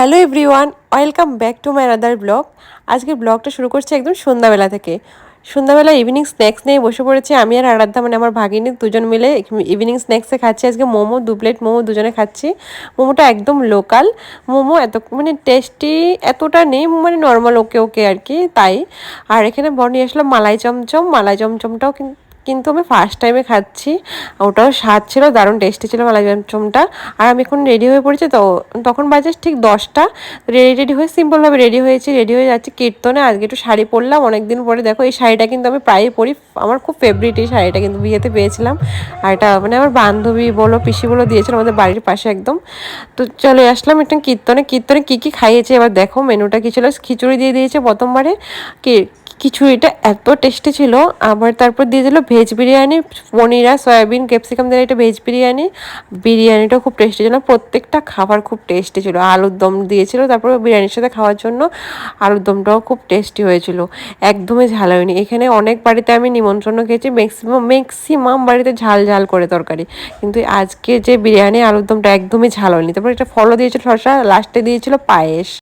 Hello everyone, welcome back to my another blog. আজকের ব্লগটা শুরু করছি একদম সন্ধ্যাবেলা থেকে। সন্ধ্যাবেলা ইভিনিং স্ন্যাক্স নিয়ে বসে পড়েছি আমি আর আরাধ্যা, মানে আমার ভাগিনী, দুজন মিলে ইভিনিং স্ন্যাক্সে খাচ্ছি আজকে মোমো। 2 প্লেট মোমো দুজনে খাচ্ছি। মোমোটা একদম লোকাল মোমো, এত মানে টেস্টি এতটা নেই, মানে নর্মাল ওকে ওকে আর কি তাই। আর এখানে নিয়ে আসলাম মালাই চমচম। মালাই চমচমটাও কিন্তু আমি ফার্স্ট টাইমে খাচ্ছি, ওটাও স্বাদ ছিল, দারুণ টেস্টি ছিল মালাই চমচমটা। আর আমি এখন রেডি হয়ে পড়েছি, তো তখন বাজে ঠিক 10টা। রেডি হয়ে সিম্পলভাবে রেডি হয়েছি, রেডি হয়ে যাচ্ছি কীর্তনে। আজকে একটু শাড়ি পরলাম অনেকদিন পরে। দেখো এই শাড়িটা কিন্তু আমি প্রায়ই পরি, আমার খুব ফেভারিট এই শাড়িটা, কিন্তু বিয়েতে পেয়েছিলাম। আর এটা মানে আমার বান্ধবী বলো পিসি বলো দিয়েছিল, আমাদের বাড়ির পাশে একদম। তো চলে আসলাম একটা কীর্তনে। কীর্তনে কী কী খাইয়েছে এবার দেখো, মেনুটা কী ছিল। খিচুড়ি দিয়ে দিয়েছে প্রথমবারে, কি খিচুড়িটা এত টেস্টি ছিল। আবার তারপর দিয়ে দিল ভেজ বিরিয়ানি, পনির আর সয়াবিন ক্যাপসিকাম দিয়ে একটা ভেজ বিরিয়ানি। বিরিয়ানিটাও খুব টেস্টি ছিল, প্রত্যেকটা খাবার খুব টেস্টি ছিল। আলুর দম দিয়েছিল তারপর বিরিয়ানির সাথে খাওয়ার জন্য, আলুর দমটাও খুব টেস্টি হয়েছিল, একদমই ঝাল হয়নি। এখানে অনেক বাড়িতে আমি নিমন্ত্রণ খেয়েছি, ম্যাক্সিমাম বাড়িতে ঝাল ঝাল করে তরকারি, কিন্তু আজকে যে বিরিয়ানি আলুর দমটা একদমই ঝাল হয়নি। তারপর একটা ফলও দিয়েছিল শসা, লাস্টে দিয়েছিল পায়েস।